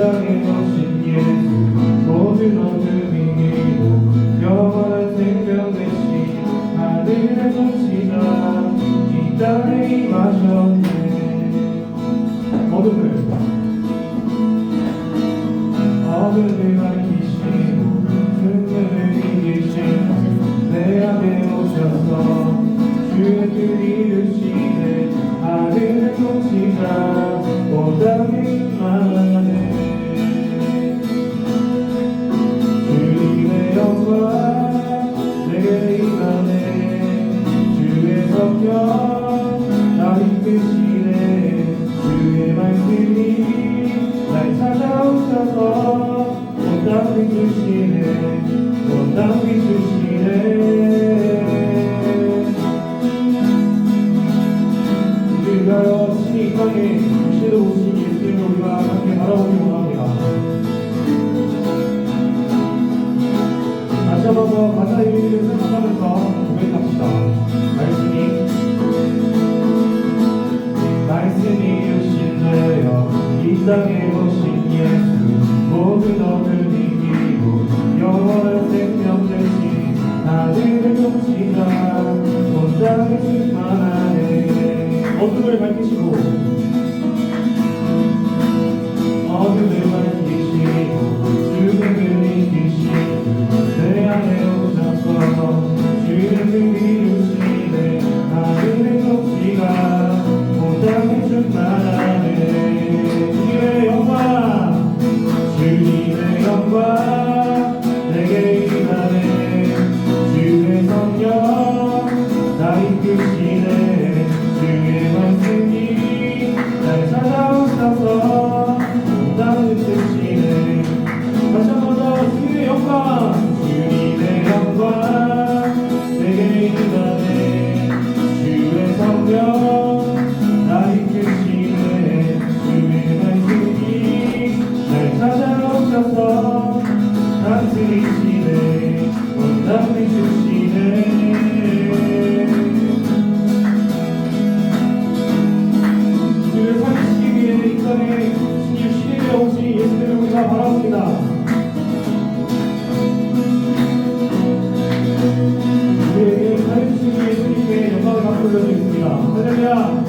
땅에 오신 예수 모든 어둠이 이기고 영원한 생명 되신 하늘의 통치자 이 땅에 임하셨네. 어둠을 밝히시고 승리를 이기신 내 안에 오셔서 주의 뜻 이루시네. 하늘의 통치자 온 땅에 임하네. 주님의 영광 내게 임하네. 주의 성령 나 이끄시네. 주의 말씀이 날 찾아오셔서 온 땅 비추시네. 온 땅 비추시네. 우리가 신이 이 땅에 육신으로 오신 예수님을 우리가 함께 바라보기 원합니다. 다시 한번 더 가사의 의미를 생각하면서 고백합시다. 말씀이 육신되어 이 땅에 오신 예수 모든 어둠이 이기고 영원한 생명 되신 하늘의 통치자 온 땅에 충만하네. 어둠을 밝히시고 주님을 이기시고 내 안에 오셔서 주의 뜻 이루시네. 하늘의 통치가 온 땅에 충만하네. 주님의 영광 주님의 영광 내게 임하네. 주의 성령 나 이끄시네. 주의 말씀이 날 찾아오셔서 온 땅을 쓰시네. 다시 한 번 더 주님의 영광 주님의 영광 내게 임하네. 주의 성령 나 이끄시네. 주의 말씀이 날 찾아오셔서 다스리시네. 온 땅 비추시네. 주를 살리시기 위해 이 땅에 신이 되어 오신 예수님을 우리가 바라봅니다. 우리에게 살려주신 예수님께 영광을 받고 올려드리겠습니다. 할렐루야.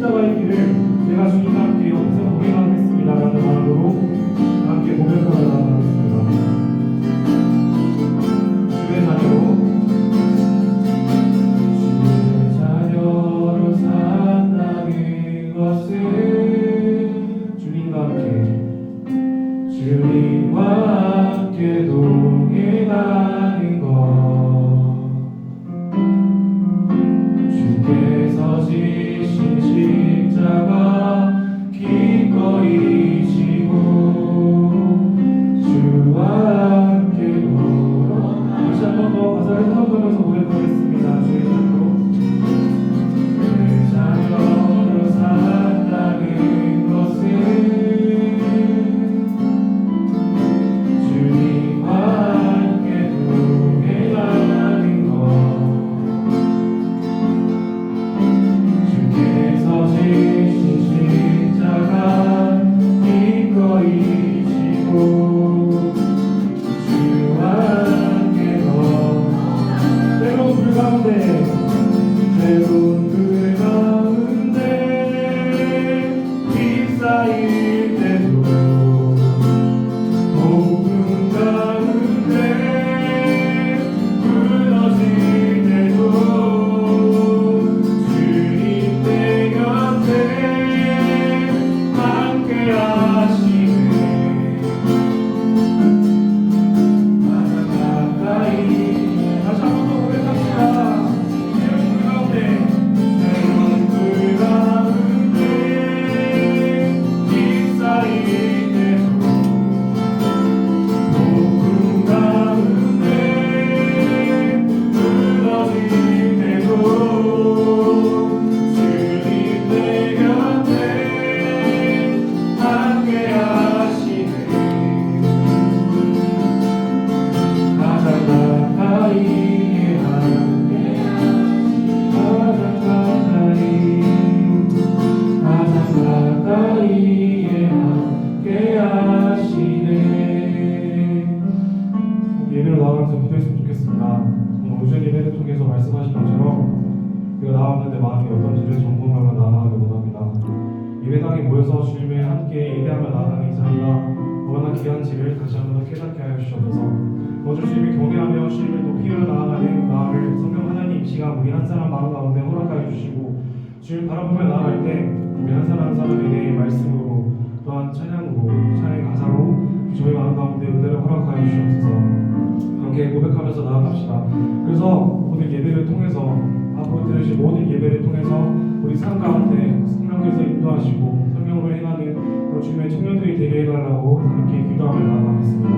십자가의 길을 내가 주님과 함께 여기서 동행하겠습니다 라는 마음으로 함께 고백하며 나아가겠습니다. 주의 자녀로 산다는 것은 주님과 함께 동행하는 것, 주께서 지신 십자가 기꺼이 지고 주와 함께 걸어. 다시 한 번 더 가사를 생각하면서 고백하겠습니다. 주의 자녀로 산다는 것은 주님과 함께 동행하는 것, 주께서 지신 십자가 기꺼이 지고 주와 함께 때로운 불 가운데 휩싸일 때도 복음 가운데 무너질 때도 주님 내 곁에 함께 하시네. 가장 가까이. 다시 한 번 더 고백합시다. 새로운 불 가운데 예배로 나아가면서 기도했으면 좋겠습니다. 오늘 오전 예배를 통해서 말씀하신 것처럼 내가 나아가는데 마음이 어떤지를 점검하며 나아가길 원합니다. 예배당에 모여서 주님의 함께 예배하며 나아가는 이 자리가 얼마나 귀한지를 다시 한번 더 깨닫게 하여 주시옵소서. 먼저 주님을 경외하며 주님을 높이며 나아가는 나를 성령 하나님 임시가 우리 한 사람 마음 가운데 허락하여 주시고, 주님 바라보며 나아갈 때 우리 한 사람 한 사람에게 말씀으로 또한 찬양으로 찬양의 가사로 저희 마음 가운데 은혜를 허락하여 주시옵소서. 함께 고백하면서 나아갑시다. 그래서 오늘 예배를 통해서 앞으로 들으실 모든 예배를 통해서 우리 삶 가운데 성령께서 인도하시고 성령으로 행하는 주님의 청년들이 되게 해달라고 함께 기도하며 나아가겠습니다.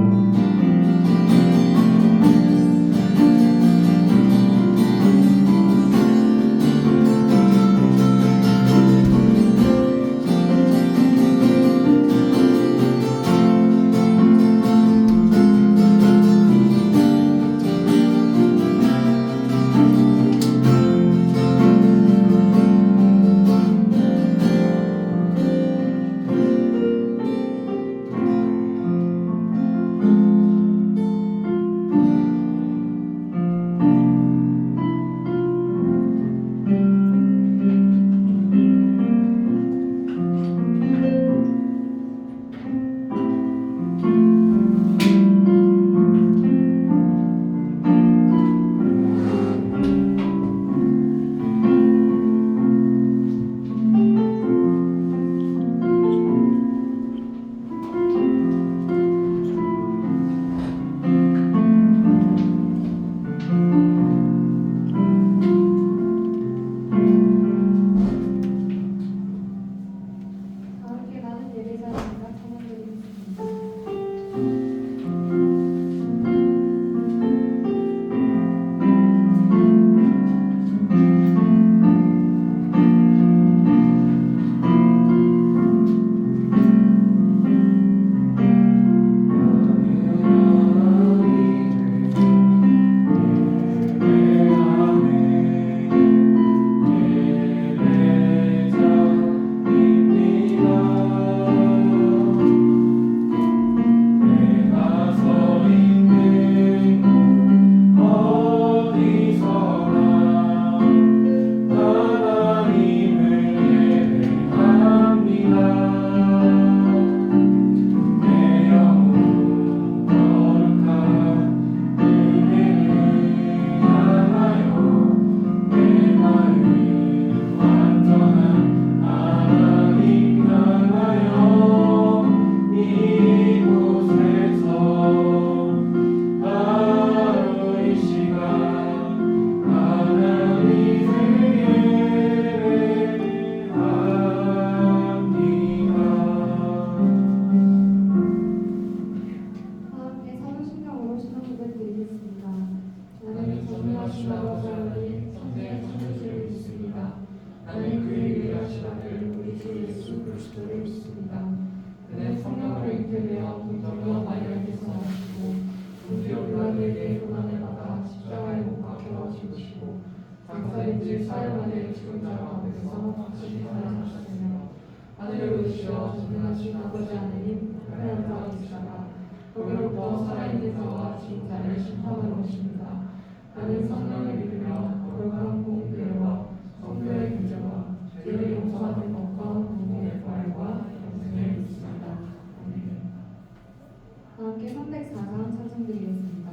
주 예수 그리스도를 믿습니다. 그는 성령으로 잉태되어 동정녀 마리아에게서 나시고 본디오 빌라도에게 고난을 받아 십자가에 못 박혀 죽으시고 장사된 지 사흘 만에 죽은 자 가운데서 다시 살아나셨으며 하늘에 오르시어 전능하신 아버지 하느님 하나님 자가 거기로부터 살아있는 자와 죽은 자를 심판하러 오십니다. 나는 성령을 믿으며 거룩한 공의와 성도의 교제와 죄를 용서하는 것과 공공의 부활과 영생을 믿습니다. 아멘. 함께 304장 찬송드리겠습니다.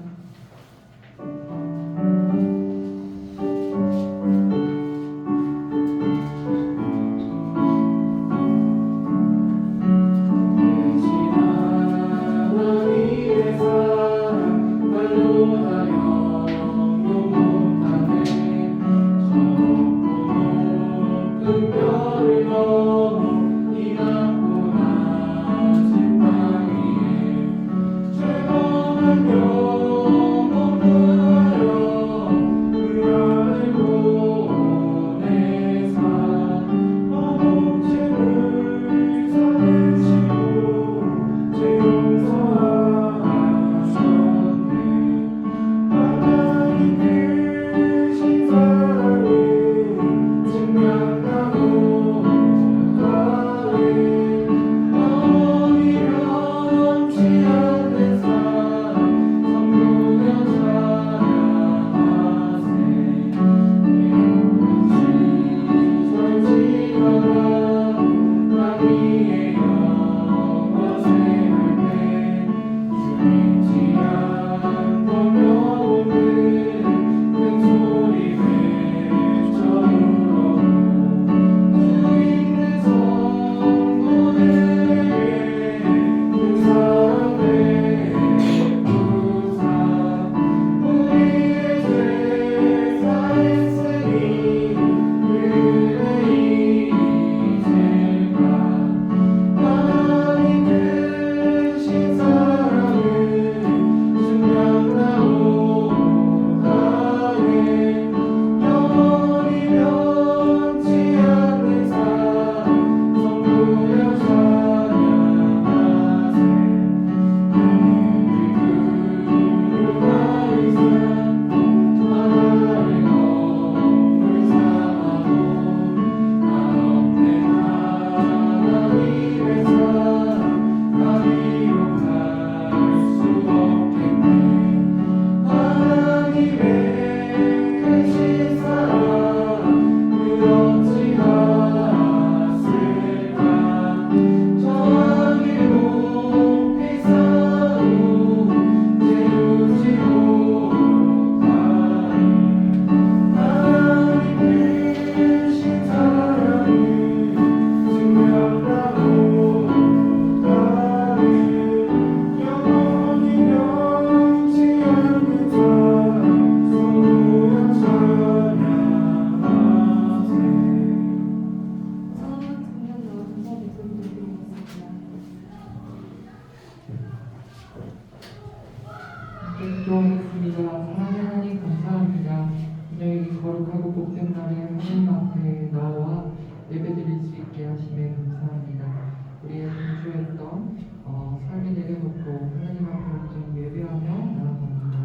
기도하겠습니다. 사랑하는 하나님 감사합니다. 오늘 이 거룩하고 복된 날에 하나님 앞에 나와 예배드릴 수 있게 하심에 감사합니다. 우리의 분주했던 삶을 내려놓고 하나님 앞에 온전히 예배하며 나아갑니다.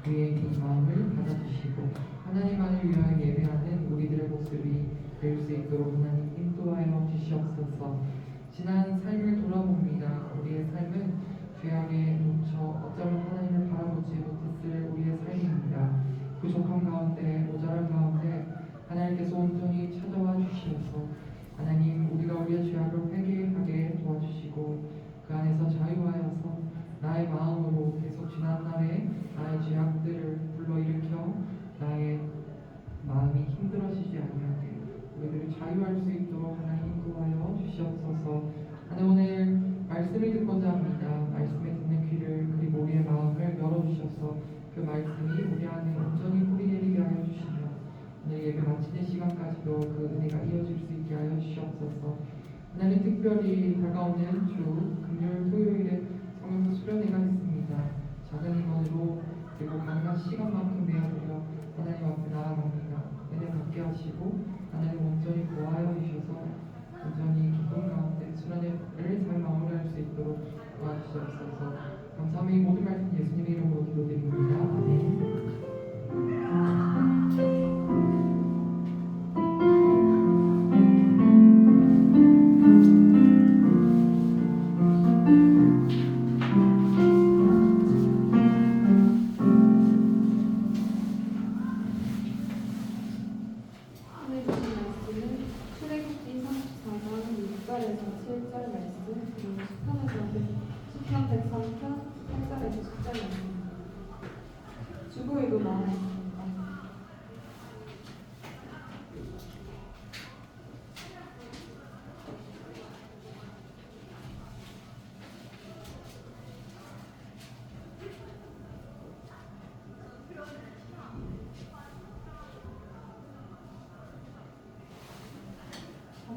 우리의 이 마음을 받아주시고 하나님만을 위하여 예배하는 우리들의 모습이 될 수 있도록 하나님 인도하여 주시옵소서. 지난 삶을 돌아봅니다. 우리의 삶은 죄악에 묻혀 어쩌면 하나님을 바라보지 못했을 우리의 삶입니다. 부족한 가운데 모자란 가운데 하나님께서 온전히 찾아와 주시어서 하나님 우리가 우리의 죄악을 회개하게 도와주시고 그 안에서 자유하여서 나의 마음으로 계속 지난날에 나의 죄악들을 불러일으켜 나의 마음이 힘들어지지 아니하게 우리들을 자유할 수 있도록 하나님 인도하여 주시옵소서. 하나님 오늘 말씀을 듣고자 합니다. 말씀에 듣는 귀를 그리고 우리의 마음을 열어주셔서 그 말씀이 우리 안에 온전히 뿌리내리게 하여 주시며 오늘 예배 마치는 시간까지도 그 은혜가 이어질 수 있게 하여 주시옵소서. 하나님 특별히 다가오는 주 금요일 토요일에 성령 수련회가 있습니다. 작은 인원으로 그리고 가능한 시간만큼 내어드려 하나님 앞에 나아갑니다. 은혜 받게 하시고 하나님 온전히 보호하여 주셔서 온전히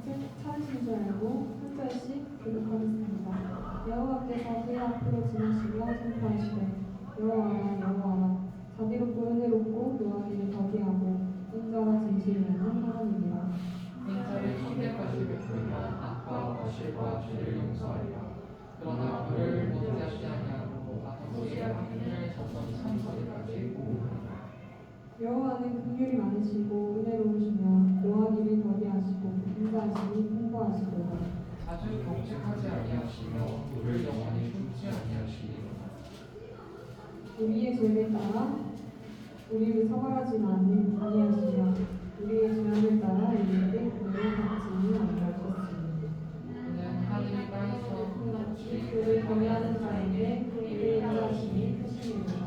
찾으신 줄 알고 한 절씩 교독하겠습니다. 여호와께서 그의 앞으로 지나시며 선포하시되 여호와라 여호와라 자비롭고 은혜롭고 노하기를 더디하고 인자와 진실을 있는 하나님이라. 인자를 선택하시 베풀며 악과 거실과 죄를 용서하리라. 그러나 그를 못지하지 아니하고 아버지의 악인을 졌던 참소리까지 여호와는 긍휼이 많으시고 은혜로우시며 노하기를 더디하시고 인자하심이 풍부하시도다. 자주 경직하지 아니하시며 우리를 영원히 품지 아니하시리로다. 우리의 죄를 따라 우리를 처벌하지 아니하시며 우리의 죄악을 따라 우리에게 구원을 받지 아니하셨으니 이는 하늘이 땅에서 끝없이 그를 경외하는 자에게 그에게 인자하심이 크시니라.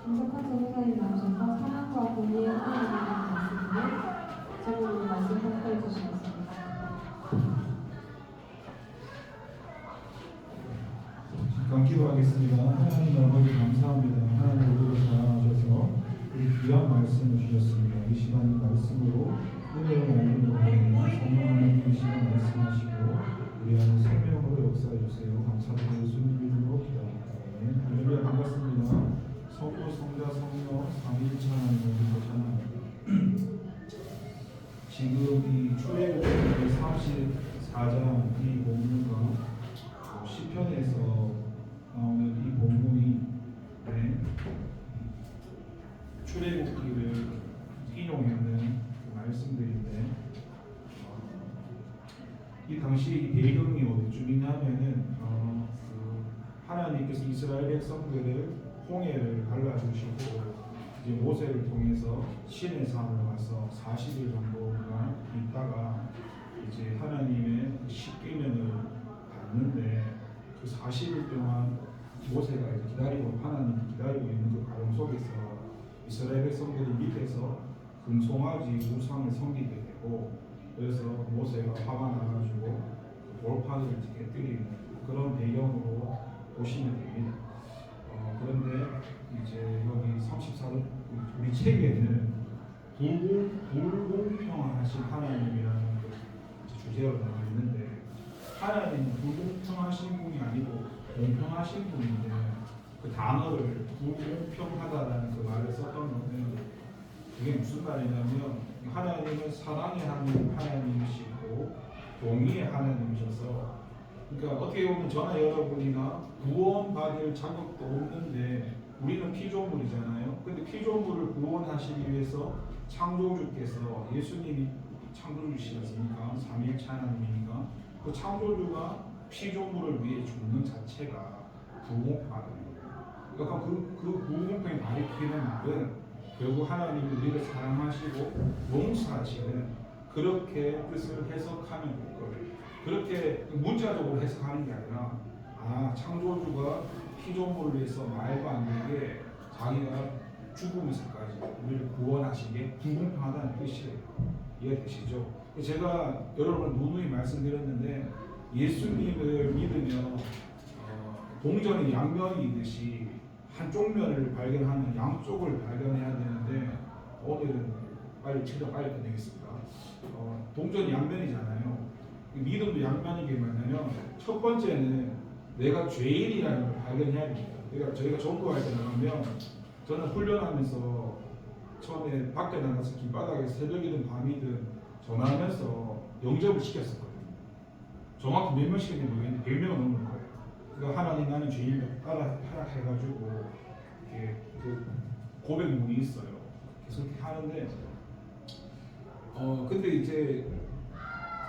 김석환 전도사님 나오셔서 사랑과 공의의 하나님의 말씀을 제목으로 말씀 선포해 주시겠습니다. 잠깐 기도하겠습니다. 하나님 아버지 감사합니다. 하나님 우리를 사랑하셔서 우리 귀한 말씀을 주셨습니다. 이 시간 말씀으로 은혜로 말씀으로 성령 하나님 이 시간 말씀하시고 우리 안에 생명으로 역사해 주세요. 감사드리고 예수님 이름으로 기도합니다. 아멘. 할렐루야 반갑습니다. 성부 성자 성령 삼위일체 하나님을 전합니다. 지금 이 출애굽기 34장 이 본문과 시편에서 나오는 이 본문이 출애굽기를 인용하는 그 말씀들인데 이 당시 이 배경이 어디쯤이냐면은 하나님께서 이스라엘 백성들을 홍해를 갈라주시고 이제 모세를 통해서 시내 산을 와서 40일 정도가 있다가 이제 하나님의 십계명을 받는데 그 40일 동안 모세가 이제 기다리고 하나님 기다리고 있는 그 과정 속에서 이스라엘 백성들이 밑에서 금송아지 우상을 섬기게 되고 그래서 모세가 화가 나가지고 돌판을 깨뜨리는 그런 배경으로 보시면 됩니다. 그런데 이제 여기 34절 우리 책에는 불공평하신 하나님이라는 그 주제로 나와 있는데 하나님은 불공평하신 분이 아니고 공평하신 분인데 그 단어를 불공평하다라는 그 말을 썼던 거는 그게 무슨 말이냐면 하나님은 사랑의 하나님이시고 공의의 하나님이셔서 그러니까 어떻게 보면 저나 여러분이나 구원받을 자격도 없는데 우리는 피조물이잖아요. 근데 피조물을 구원하시기 위해서 창조주께서 예수님이 창조주시지 않습니까? 삼위일체 하나님이니까 그 창조주가 피조물을 위해 죽는 자체가 불공평하다. 그러니까 그 불공평이 가리키는 말은 결국 하나님이 우리를 사랑하시고 용서하시는 그렇게 뜻을 해석하면 될 거예요. 그렇게 문자적으로 해석하는 게 아니라 창조주가 피조물을 위해서 말도 안 되게 자기가 죽으면서까지 우리를 구원하신 게 불공평하다는 뜻이에요. 이해되시죠? 제가 여러분 누누이 말씀드렸는데 예수님을 믿으면 동전이 양면이 있듯이 한쪽 면을 발견하면 양쪽을 발견해야 되는데 오늘은 최대한 빨리 끝내겠습니다. 동전이 양면이잖아요. 믿음도 양면이게 뭐냐면 첫 번째는 내가 죄인이라는 걸 발견해야 됩니다. 그러니까 저희가 전도할 때 나가면 저는 훈련하면서 처음에 밖에 나가서 길바닥에 새벽이든 밤이든 전화하면서 영접을 시켰었거든요. 정확히 몇 명 시켰는지 모르겠는데 100명은 넘는 거예요. 그러니까 하나님 나는 죄인이다 따라 해가지고 이렇게 그 고백문이 있어요. 계속 이렇게 하는데 근데 이제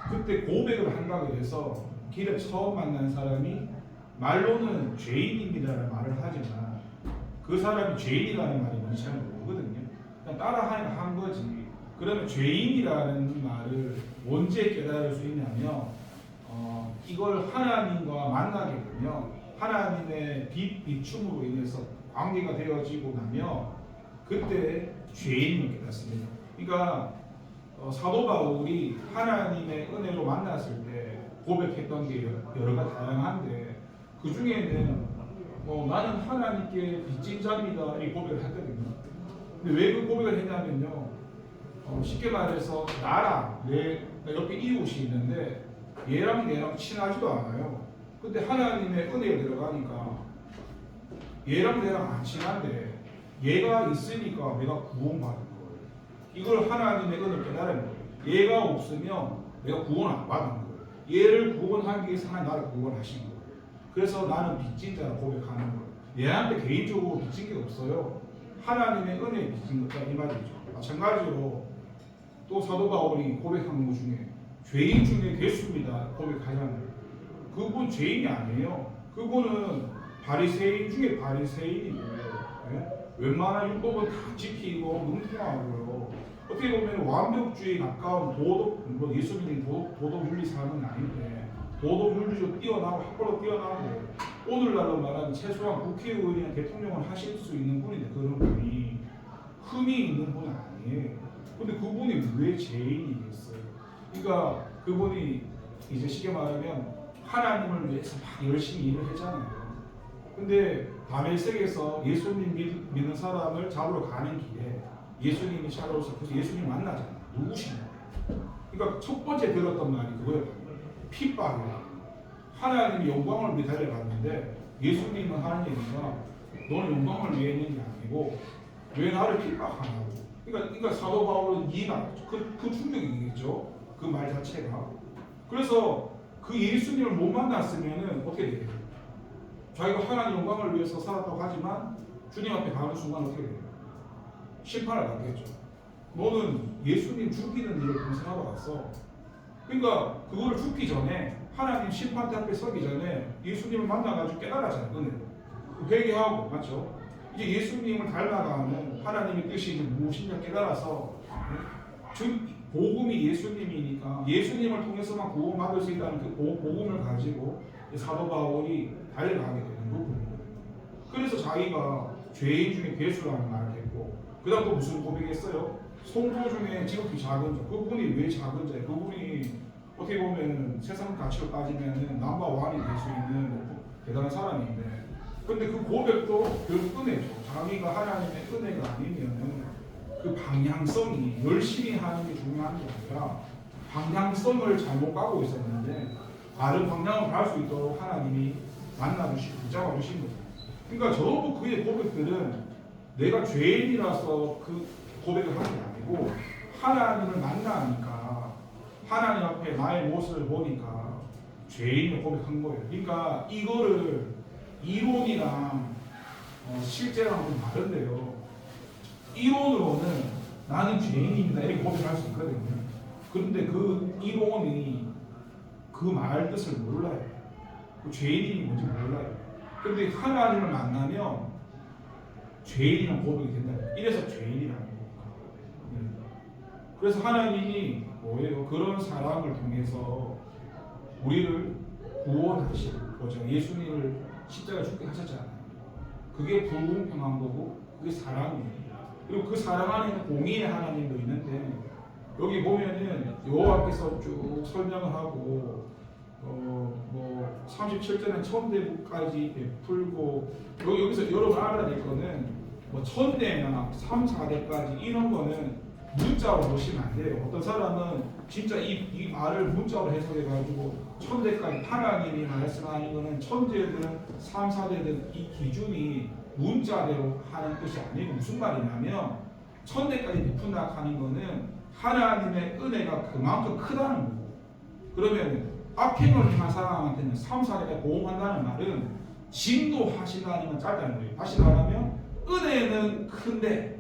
그때 고백을 한다고 해서 길에 처음 만난 사람이 말로는 죄인입니다라는 말을 하지만 그 사람이 죄인이라는 말이 뭔지 잘 모르거든요. 그냥 따라하니까 한 거지. 그러면 죄인이라는 말을 언제 깨달을 수 있냐면 이걸 하나님과 만나게 되면 하나님의 비춤으로 인해서 관계가 되어지고 나면 그때 죄인을 깨닫습니다. 그러니까 사도 바울이 하나님의 은혜로 만났을 때 고백했던 게 여러 가지 다양한데 그 중에는 나는 하나님께 빚진 자입니다 이 고백을 했거든요. 근데 왜 그 고백을 했냐면요 쉽게 말해서 나랑 내 옆에 이웃이 있는데 얘랑 내랑 친하지도 않아요. 근데 하나님의 은혜가 들어가니까 얘랑 내랑 안 친한데 얘가 있으니까 내가 구원받은 거예요. 이걸 하나님의 은혜를 깨달은 거예요. 얘가 없으면 내가 구원 안 받은 거예요. 얘를 구원하기 위해서 하나님 나를 구원하신 거예요. 그래서 나는 빚진 자라 고백하는 거예요. 얘한테 개인적으로 빚진 게 없어요. 하나님의 은혜에 빚진 거다 이 말이죠. 마찬가지로 또 사도 바울이 고백한 것 중에 죄인 중에 괴수입니다 고백하잖아요. 그분 죄인이 아니에요. 그분은 바리새인 중에 바리새인이고 웬만한 율법은 다 지키고 능통하고요. 어떻게 보면 완벽주의에 가까운 도덕, 예수님이 도덕윤리 사람은 아닌데 도덕윤리적으로 뛰어나고 학벌로 뛰어나고 오늘날로 말하면 최소한 국회의원이나 대통령을 하실 수 있는 분인데 그런 분이 흠이 있는 분은 아니에요. 근데 그분이 왜 죄인이겠어요? 그러니까 그분이 이제 쉽게 말하면 하나님을 위해서 막 열심히 일을 했잖아요. 근데 다메섹에서 예수님 믿는 사람을 잡으러 가는 길에 예수님이 찾아오셔서 그래서 예수님 만나잖아요. 누구시냐? 그러니까 첫 번째 들었던 말이 그거예요. 핍박이야. 하나님이 영광을 위해 달려갔는데 예수님은 하는 얘기가 너는 영광을 위해 있는 게 아니고 왜 나를 핍박하냐고. 그러니까 사도 바울은 이해가 그 충격이겠죠. 그 말 자체가. 그래서 그 예수님을 못 만났으면은 어떻게 돼요? 자기가 하나님 영광을 위해서 살았다고 하지만 주님 앞에 가는 순간 어떻게 돼요? 심판을 받겠죠. 너는 예수님 죽이는 일을 동생하러 왔어. 그러니까 그거를 죽기 전에 하나님 심판대 앞에 서기 전에 예수님을 만나가지고 깨달았잖아요. 은혜. 회개하고 맞죠? 이제 예수님을 닮아가는 하나님의 뜻이 무엇인가 깨달아서 복음이 예수님이니까 예수님을 통해서만 구원받을 수 있다는 그 복음을 가지고 사도 바울이 달려가게 되는 부분입니다. 그래서 자기가 죄인 중에 괴수라는 말을 했고 그 다음 또 무슨 고백했어요? 성도 중에 지극히 작은 자. 그분이 왜 작은 자예요? 그분이 어떻게 보면 세상 가치로 따지면 넘버원이 될 수 있는 대단한 사람인데 근데 그 고백도 결국 은혜죠. 자기가 하나님의 은혜가 아니면은 그 방향성이 열심히 하는 게 중요한 게 아니라 방향성을 잘못 가고 있었는데 다른 방향으로 갈 수 있도록 하나님이 만나주시고 붙잡아주신 거죠. 그러니까 전부 그의 고백들은 내가 죄인이라서 그 고백을 하는 게 아니고 하나님을 만나니까 하나님 앞에 나의 모습을 보니까 죄인을 고백한 거예요. 그러니까 이거를 이론이랑 실제랑 좀 다른데요. 이론으로는 나는 죄인입니다 이렇게 고백할 수 있거든요. 그런데 그 이론이 그 말 뜻을 몰라요. 그 죄인이 뭔지 몰라요. 그런데 하나님을 만나면 죄인이란 고백이 된다. 이래서 죄인이라는 거예요. 그래서 하나님이 뭐예요? 그런 사람을 통해서 우리를 구원하시는 거죠. 예수님을 십자가에 죽게 하셨잖아요. 그게 불공평한 거고 그게 사랑이에요. 그리고 그 사랑 안에는 공의의 하나님도 있는데 여기 보면은 여호와께서 쭉 설명을 하고 뭐 37절은 천대까지 베풀고 여기서 여러분 알아야 될 거는 뭐 천대나 3, 4대까지 이런 거는 문자로 보시면 안 돼요. 어떤 사람은 진짜 이 말을 문자로 해석해가지고 천대까지 하나님이 말씀하는 거는 천대든 3, 4대든 이 기준이 문자대로 하는 것이 아니고 무슨 말이냐면 천대까지 베푼다 하는 거는 하나님의 은혜가 그만큼 크다는 거고 그러면 악행을 행한 사람한테는 3, 4대가 보험한다는 말은 진도하신다는 건 짧다는 거예요. 다시 말하면 은혜는 큰데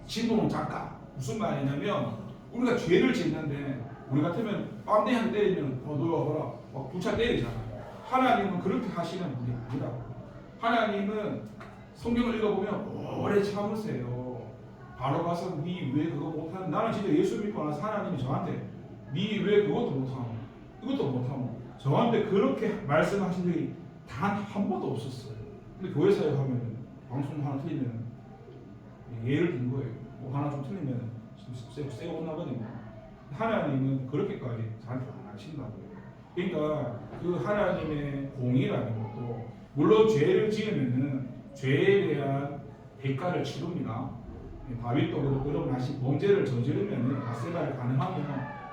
진도는 작다. 무슨 말이냐면 우리가 죄를 짓는데 우리 같으면 빰대 한 때리면 너가 봐라 막 부차 때리잖아요. 하나님은 그렇게 하시는 분이 아니라고. 하나님은 성경을 읽어보면 오래 참으세요. 바로 가서 니 왜 그거 못하는 나는 진짜 예수 믿고 나서 하나님이 저한테 니 왜 그것도 못하노 이것도 못하노 저한테 그렇게 말씀하신 적이 단 한 번도 없었어요. 근데 교회 사역하면 방송 하나 틀리면 예를 든 거예요. 뭐 하나 좀 틀리면 세고 혼나거든요. 하나님은 그렇게까지 저한테 안 하신다고요. 그러니까 그 하나님의 공의라는 것도 물론 죄를 지으면은 죄에 대한 대가를 치릅니다. 다윗도 그런 맛이 범죄를 저지르면 바세바를 가능하면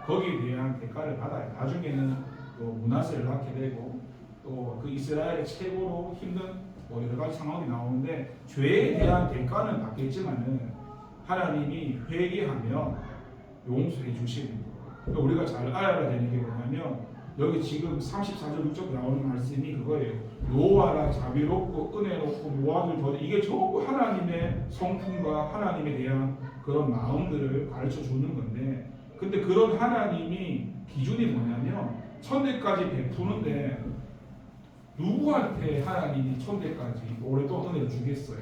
거기에 대한 대가를 받아요. 나중에는 또 므낫세를 낳게 되고 또 그 이스라엘의 최고로 힘든 뭐 여러 가지 상황이 나오는데 죄에 대한 대가는 받겠지만은 하나님이 회개하면 용서해 주시는 거예요. 그러니까 우리가 잘 알아야 되는 게 뭐냐면 여기 지금 34절 6절 나오는 말씀이 그거예요. 여호와라 자비롭고 은혜롭고 모압을 더디 이게 전부 하나님의 성품과 하나님에 대한 그런 마음들을 가르쳐 주는 건데 근데 그런 하나님이 기준이 뭐냐면 천대까지 베푸는데 누구한테 하나님이 천대까지 오랫동안 은혜를 주겠어요?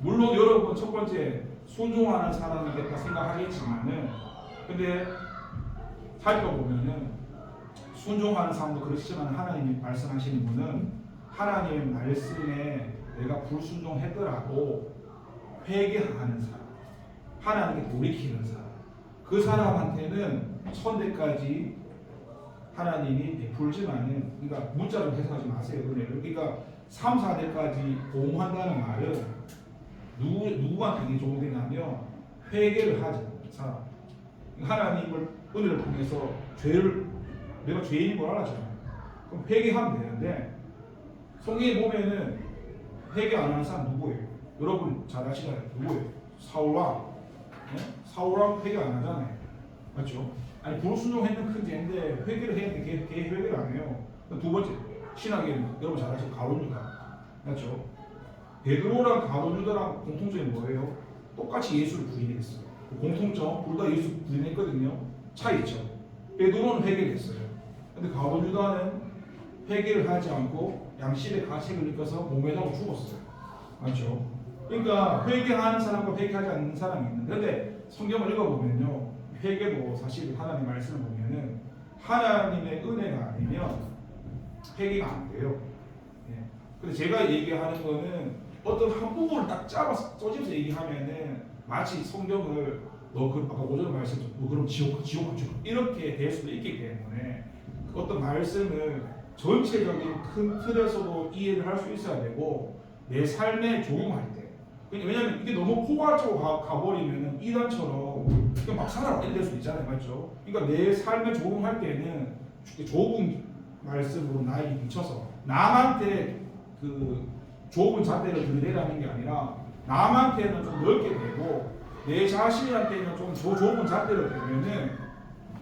물론 여러분 첫 번째 순종하는 사람이겠다 생각하겠지만은 근데 살펴보면은 순종하는 사람도 그렇지만 하나님이 말씀하시는 분은 하나님의 말씀에 내가 불순종했더라도 회개하는 사람, 하나님께 돌이키는 사람, 그 사람한테는 천대까지 하나님이 베풀지만은 그러니까 문자로 해석하지 마세요. 그러니까 3, 4대까지 보험한다는 말은 누구한테 좋은 데냐면 회개를 하지 사람. 하나님을 은혜를 통해서 죄를 내가 죄인인 걸 알았잖아요. 그럼 회개하면 되는데 성경에 보면은 회개 안 하는 사람 누구예요? 여러분 잘 아시잖아요. 누구예요? 사울왕. 네? 사울왕 회개 안 하잖아요. 맞죠? 아니 불순종했는 큰 죄인데 회개를 해야 되는데 걔 회개를 안 해요. 두 번째 신학에는 여러분 잘 아시죠? 가룟유다. 맞죠? 베드로랑 가룟유다랑 공통점이 뭐예요? 똑같이 예수를 부인했어요. 공통점 둘 다 예수 부인했거든요. 차이 있죠. 베드로는 회개를 했어요. 근데 가룟유다는 회개를 하지 않고 양심의 가책을 느껴서 몸에다가 죽었어요. 맞죠? 그러니까 회개하는 사람과 회개하지 않는 사람이 있는데 근데 성경을 읽어보면요. 회개도 사실 하나님 말씀을 보면은 하나님의 은혜가 아니면 회개가 안 돼요. 예. 근데 제가 얘기하는 거는 어떤 한 부분을 딱 잡아서 쪼집어서 얘기하면은 마치 성경을 아까 오전 말씀 그럼 지옥 이렇게 될 수도 있기 때문에 어떤 말씀을 전체적인 큰 틀에서도 이해를 할 수 있어야 되고 내 삶에 적용할 때 왜냐하면 이게 너무 포괄적으로 가버리면 이단처럼 그냥 막 살아라 이렇게 될 수 있잖아요. 맞죠? 그러니까 내 삶에 적용할 때는 좁은 말씀으로 나에게 미쳐서 남한테 그 좁은 잣대를 들이대라는 게 아니라 남한테는 좀 넓게 되고 내 자신한테는 좀 좁은 잣대를 대면은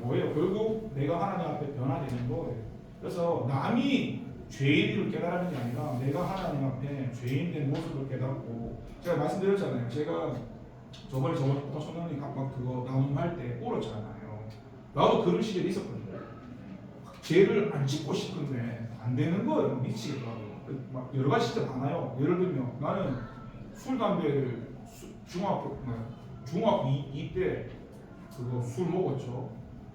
뭐예요? 결국 내가 하나님 앞에 변화되는 거예요. 그래서 남이 죄인을 깨달는 게 아니라 내가 하나님 앞에 죄인된 모습을 깨닫고 제가 말씀드렸잖아요. 제가 저번에 청년이 막 그거 나눔할 때 울었잖아요. 나도 그런 시절이 있었거든요. 죄를 안 짓고 싶은데 안 되는 거예요. 미치겠다고. 막 여러 가지 진짜 많아요. 예를 들면 나는 술 담배를 중학교 2 때 그거 술 먹었죠.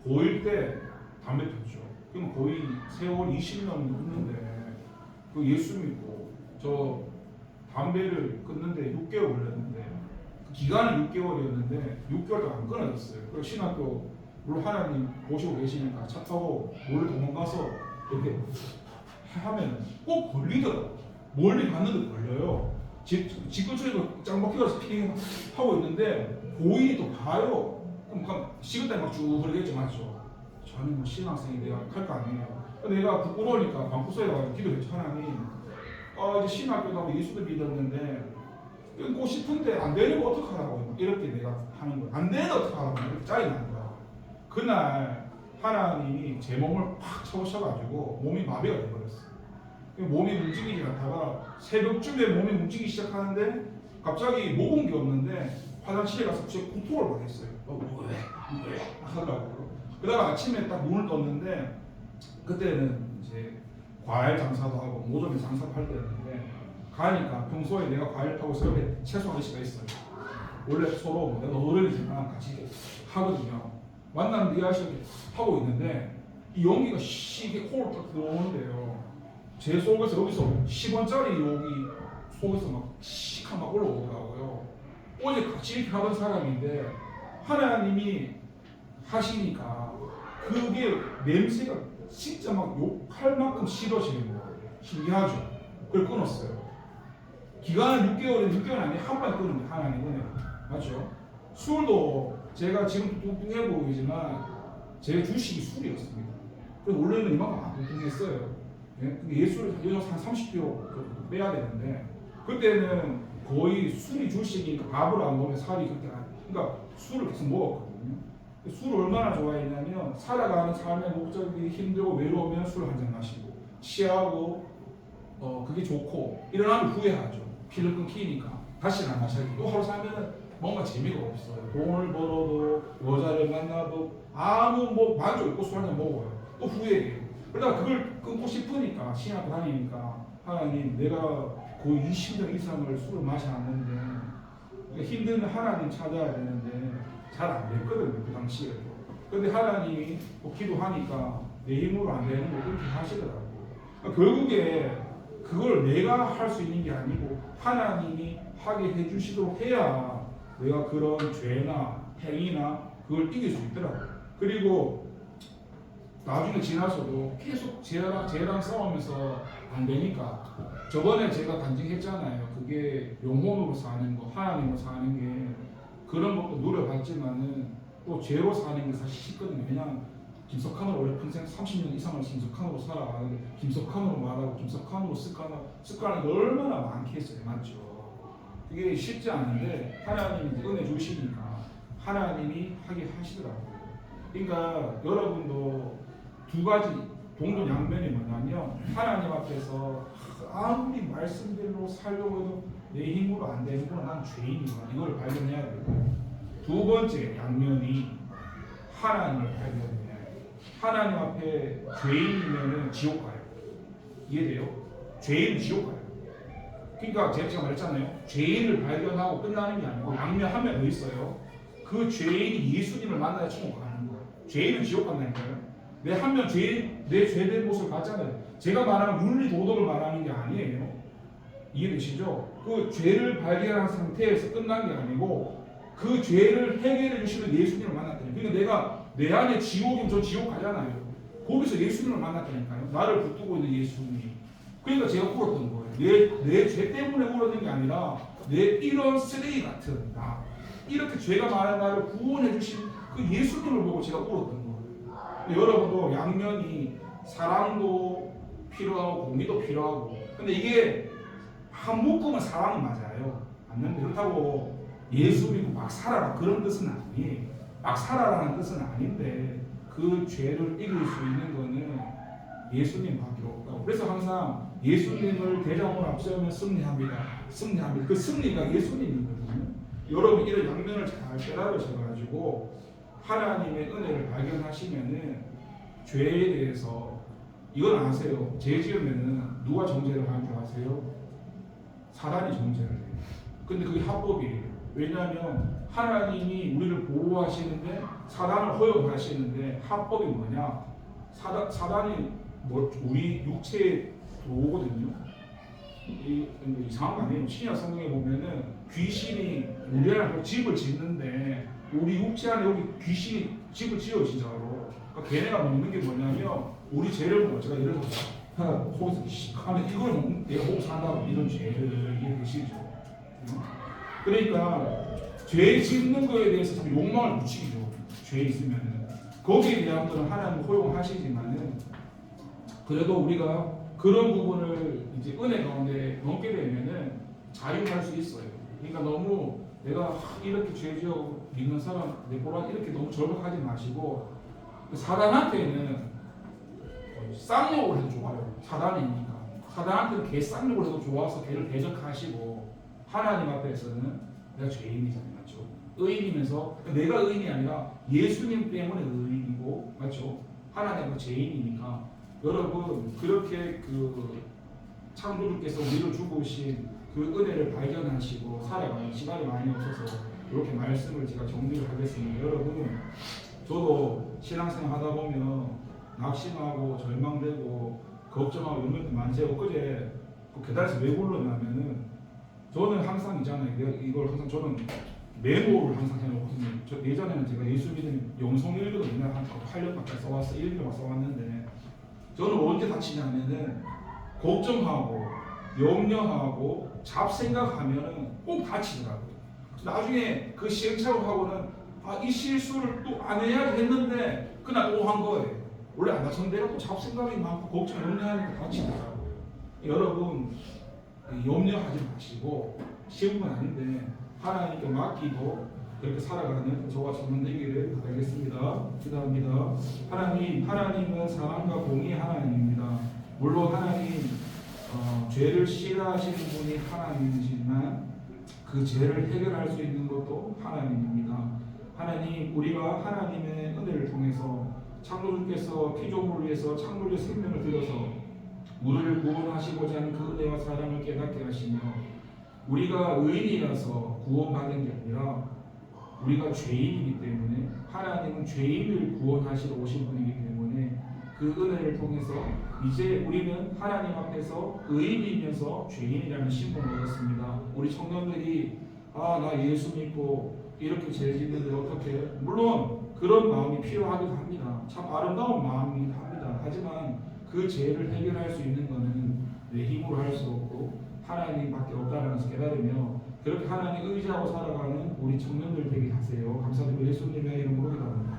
고1 때 담배 폈죠. 그럼 거의 세월 20년 했는데 그 예수 믿고 저 담배를 끊는데 6개월 걸렸는데 기간은 6개월이었는데 6개월도 안 끊어졌어요. 그래서 신학교 물론 하나님 보시고 계시니까 차 타고 몰래 도망가서 이렇게 하면 꼭 걸리더라고. 멀리 갔는데 걸려요. 집 근처에 짱박혀서 피킹 하고 있는데 고인이 또 봐요. 그럼 식은땀 막 쭉 흐르겠죠. 맞죠? 저는 뭐 신학생이 내가 할 거 아니에요. 내가 부끄러우니까 방구석에 가서 기도했죠. 하나님 이제 신학교도 하고 예수도 믿었는데 끊고 싶은데 안 되는 거 어떡하라고 이렇게 내가 하는 거야. 안 되는 거 어떡하라고 이렇게 짜증 나는 거야. 그날 하나님이 제 몸을 팍 쳐보셔가지고 몸이 마비가 돼버렸어요. 몸이 움직이지 않다가 새벽쯤에 몸이 움직이기 시작하는데 갑자기 먹은 게 없는데 화장실에 가서 제 구토를 받았어요. 왜? 하더라고요. 그다가 아침에 딱 눈을 떴는데 그때는 이제 과일 장사도 하고 모종의 장사도 할 때였는데 가니까 평소에 내가 과일 타고 새벽에 채소 아저씨가 있어요. 원래 서로 내가 어른이지만 같이 하거든요. 만나면 네 아저씨가 하고 있는데 이 연기가 시게 코를 딱 들어오는데요. 제 속에서 여기서 10원짜리 여기 속에서 막 시카 막 올라오더라고요. 어제 같이 이렇게 하던 사람인데 하나님이 하시니까 그게 냄새가 진짜 막 욕할 만큼 싫어지는 거예요. 신기하죠? 그걸 끊었어요. 기간은 6개월이 아니라 한 번에 끊는 게 하나님 은혜. 맞죠? 술도 제가 지금 뚱뚱해 보이지만 제 주식이 술이었습니다. 그래서 원래는 이만큼 안 뚱뚱했어요. 예? 근데 예술을 요즘 한 30kg 빼야 되는데 그때는 거의 술이 주식이니까 밥을 안 먹으면 살이 그렇게 그러니까 술을 계속 먹었거든요. 술을 얼마나 좋아했냐면 살아가는 삶의 목적이 힘들고 외로우면 술 한 잔 마시고 취하고 그게 좋고 일어나면 후회하죠. 피를 끊기니까 다시는 안 마셔야지. 또 하루 살면 뭔가 재미가 없어요. 돈을 벌어도 여자를 만나도 아무 뭐 만족 없고 술 한 잔 먹어요. 또 후회해요. 그러다가 그걸 끊고 싶으니까 신학 다니니까 하나님 내가 거의 20년 이상을 술을 마셔왔는데 힘든 하나님 찾아야 되는데 잘 안 됐거든요. 그 당시에도. 근데 하나님이 기도하니까 내 힘으로 안 되는 걸 그렇게 하시더라고요. 결국에 그걸 내가 할 수 있는 게 아니고 하나님이 하게 해주시도록 해야 내가 그런 죄나 행위나 그걸 이길 수 있더라고요. 그리고 나중에 지나서도 계속 죄랑 싸우면서 안 되니까 저번에 제가 간증했잖아요. 그게 영혼으로 사는 거, 하나님으로 사는 게 그런 것도 노력했지만은 또 죄로 사는 게 사실 쉽거든요. 그냥 김석환으로 원래 평생 30년 이상을 김석환으로 살아가는데 김석환으로 말하고 김석환으로 습관이 얼마나 많겠어요. 맞죠? 그게 쉽지 않은데 하나님이 은혜 주시니까 하나님이 하게 하시더라고요. 그러니까 여러분도 두 가지 동전 양면이 뭐냐면 하나님 앞에서 아무리 말씀대로 살려고 해도 내 힘으로 안 되는구나. 난 죄인이구나. 이걸 발견해야 되고 두 번째 양면이 하나님을 발견해야 돼요. 하나님 앞에 죄인이면은 지옥 가요. 이해돼요? 죄인은 지옥 가요. 그러니까 제가 말했잖아요. 죄인을 발견하고 끝나는 게 아니고 양면 한 명 더 있어요. 그 죄인이 예수님을 만나야 천국 가는 거예요. 죄인은 지옥 간다니까요. 내 한 명 죄인, 내 죄된 모습을 봤잖아요. 제가 말하는 윤리 도덕을 말하는 게 아니에요. 이해되시죠? 그 죄를 발견한 상태에서 끝난 게 아니고 그 죄를 해결해 주시는 예수님을 만났다니까요. 그러니까 내가 내 안에 지옥이면 저 지옥 가잖아요. 거기서 예수님을 만났다니까요. 나를 붙들고 있는 예수님. 그러니까 제가 울었던 거예요. 내 죄 때문에 울었는 게 아니라 내 이런 쓰레기 같은 나, 이렇게 죄가 많은 나를 구원해 주신 그 예수님을 보고 제가 울었던 거예요. 여러분도 양면이 사랑도 필요하고 공의도 필요하고 근데 이게 한 묶으면 사랑은 맞아요. 맞는데 그렇다고 예수 믿고 막 살아라 그런 뜻은 아니에요. 막 살아라는 뜻은 아닌데 그 죄를 이길 수 있는 거는 예수님밖에 없다고. 그래서 항상 예수님을 대장으로 앞세우면 승리합니다. 그 승리가 예수님이거든요. 여러분 이런 양면을 잘 깨달으셔가지고 하나님의 은혜를 발견하시면은 죄에 대해서 이건 아세요. 죄 지으면은 누가 정죄를 하는 줄 아세요? 사단이 정죄를 해요. 근데 그게 합법이에요. 왜냐하면 하나님이 우리를 보호하시는데 사단을 허용하시는데 합법이 뭐냐? 사단이 우리 육체에 들어오거든요. 이상한 거 아니에요. 신약 성경에 보면은 귀신이 우리랑 집을 짓는데 우리 육체 안에 여기 귀신이 집을 지어요 진짜로. 그러니까 걔네가 먹는 게 뭐냐면 우리 죄를 먹어. 제가 예를 들어서 거기서 하면 이걸 먹는 내가 먹고 산다고 이런 죄를 이해되시죠? 그러니까 죄 짓는 거에 대해서 참 욕망을 붙이죠. 죄 있으면은 거기에 대한 거는 하나님 허용하시지만은 그래도 우리가 그런 부분을 이제 은혜 가운데 넘게 되면은 자유할 수 있어요. 그러니까 너무 내가 이렇게 죄지어 믿는 사람 내보라 이렇게 너무 절박하지 마시고 사단한테는 쌍욕을 해도 좋아요. 사단이니까 사단한테는 개 쌍욕을 해도 좋아서 걔를 대적하시고 하나님 앞에서는 내가 죄인이잖아요. 맞죠? 의인이면서 내가 의인이 아니라 예수님 때문에 의인이고 맞죠? 하나님은 죄인이니까 여러분 그렇게 그 창조주께서 우리를 주고 오신 그 은혜를 발견하시고 살아가는 시간이 많이 없어서 이렇게 말씀을 제가 정리를 하겠습니다. 여러분 저도 신앙생활 하다 보면 낙심하고 절망되고 걱정하고 이런 것도 많지. 엊그제 그 계단에서 왜 굴렀냐면은 저는 항상 있잖아요. 이걸 항상 저는 메모를 항상 해놓거든요. 저 예전에는 제가 예수 믿는 영성 일기도 맨날 한 8년 가까이 써왔어요. 일기를 막 써왔는데 저는 언제 다치냐면은 걱정하고 염려하고 잡생각하면은 꼭 다치더라고요. 나중에 그 시행착오하고는 이 실수를 또 안 해야지 했는데 그날 또 한 거예요. 원래 안 다쳤는데 또 잡생각이 많고 걱정 염려하니까 다치더라고요. 여러분 염려하지 마시고 쉬운 건 아닌데 하나님께 맡기고 그렇게 살아가는 저와 청년 되기를 바라겠습니다. 기도합니다. 하나님은 사랑과 공의의 하나님입니다. 물론 하나님 죄를 싫어하시는 분이 하나님이시지만 그 죄를 해결할 수 있는 것도 하나님입니다. 하나님, 우리가 하나님의 은혜를 통해서 창조주께서 피조물을 위해서 창조주의 생명을 들여서 우리를 구원하시고자 하는 그 은혜와 사랑을 깨닫게 하시며 우리가 의인이라서 구원받는 게 아니라 우리가 죄인이기 때문에 하나님은 죄인을 구원하시러 오신 분이기 때문에 그 은혜를 통해서 이제 우리는 하나님 앞에서 의인이면서 죄인이라는 신분을 얻었습니다. 우리 청년들이 나 예수 믿고 이렇게 죄 짓는데 어떻게, 물론 그런 마음이 필요하기도 합니다. 참 아름다운 마음이기도 합니다. 하지만 그 죄를 해결할 수 있는 것은 내 힘으로 할 수 없고 하나님밖에 없다는 것을 깨달으며 그렇게 하나님 의지하고 살아가는 우리 청년들 되게 하세요. 감사드리고 예수님의 이름으로 기도합니다.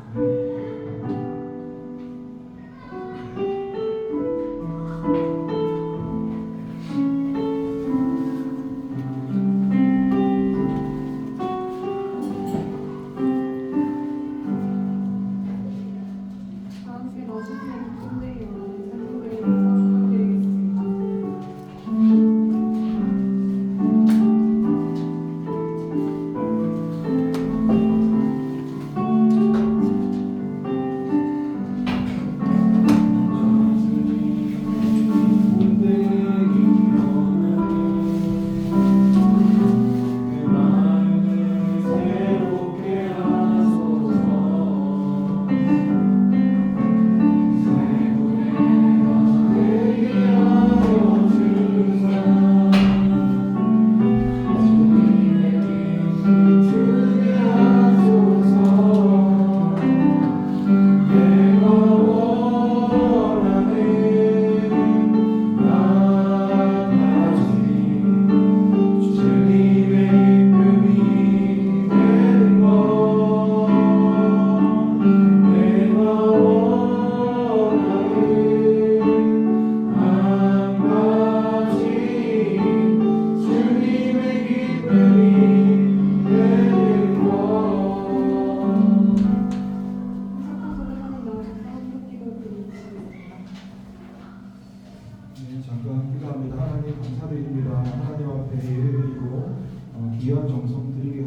귀한 정성 드리게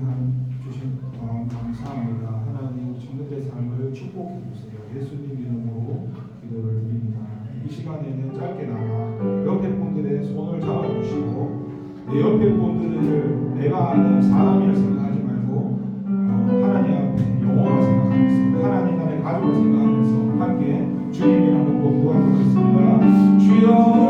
주신 감사합니다. 하나님 우리 청년들의 삶을 축복해 주세요. 예수님 이름으로 기도를 드립니다. 이 시간에는 짧게나마 옆에 분들의 손을 잡아주시고 내 옆에 분들을 내가 아는 사람이라 생각하지 말고 하나님 앞에 영혼을 생각하면서 하나님 나라의 가족을 생각하면서 함께 주님의 한번 고백하도록 하겠습니다. 주여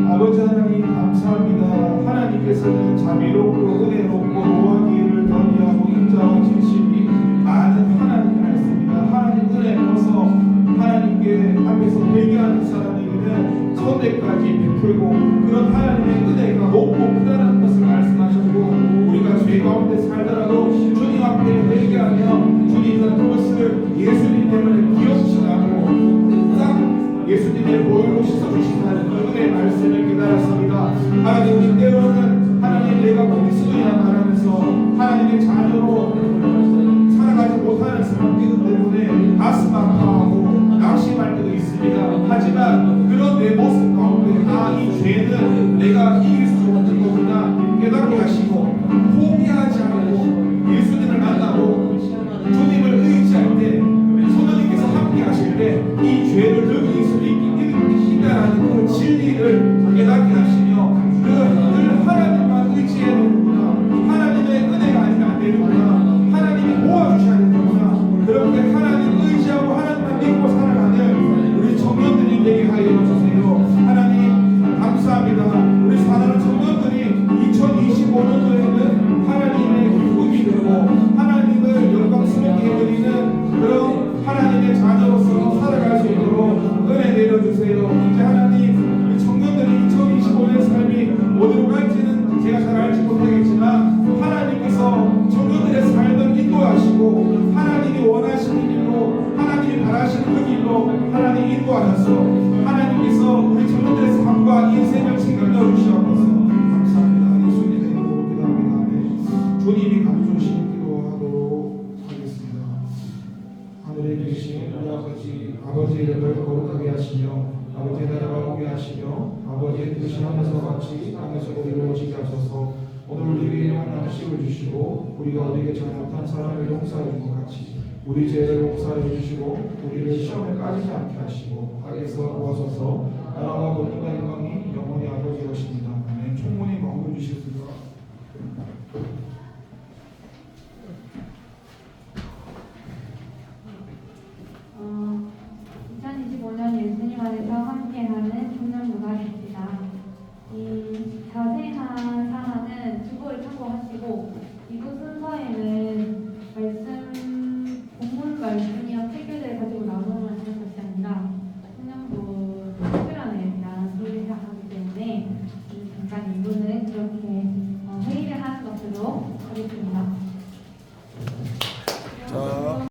아버지 하나님 감사합니다. 하나님께서는 자비롭고 은혜롭고 노하기를 더디하고 인자하고 진심이 많은 하나님 말씀입니다. 하나님 은혜로서 하나님께 앞에서 회개하는 사람에게는 천대까지 베풀고 그런 하나님의 은혜가 높고 크다는 것을 말씀하셨고 우리가 죄 가운데 살더라도 주님 앞에 회개하며 주님은 그것을 예수님 때문에 기억시나고 항상 예수님의 보혈로 씻어주신다는 그 은혜의 말씀을 깨달았습니다. 하나님 우리 때로는 하나님 내가 그리스도이라 말하면서 하나님의 자녀로 살아가지 못하는 사람들 때문에 가슴 아파하고 낙심할 때도 있습니다. 하지만 그런 내 모습 가운데 이 죄는 내가 이길 수 없는 거구나 깨닫게 하시고 포기하지 않고 예수님을 만나고 주님을 의지할 때 성령님께서 함께 하실 때 이 죄를 늘 수 있다라는 그 진리를 깨닫게 하시며 늘 하나님만 의지해야 되는구나, 하나님의 은혜가 아니면 안 되는구나, 하나님이 도와주셔야 되는구나, 그렇게 하나님 의지하고 하나님만 믿고 살아가는 우리 청년들이 되게 하여 주세요. 하나님 감사합니다. 우리 사랑하는 수고하셨어. 하나님께서 우리 청년들의 삶과 인생을 책임져 주시옵소서. 감사합니다. 예수님의 이름으로 기도합니다. 아멘. 주님이 감수신 기도하도록 하겠습니다. 하늘에 계신 우리 아버지 이름을 거룩하게 하시며 아버지의 나라가 오게 하시며 아버지의 뜻이 하늘에서 같이 땅에서도 이루어지게 하소서. 오늘 우리에게 영원한 식을 주시고 우리가 우리에게 잘못한 사람을 용서해 준 것 같이 우리 죄를 용서해 주시고 우리를 시험에 빠지지 않게 하시고 악에서 구하소서. 나라와 권능과 영광이 영원히 아버지이십니다. 아멘. 총무님 방문 주시기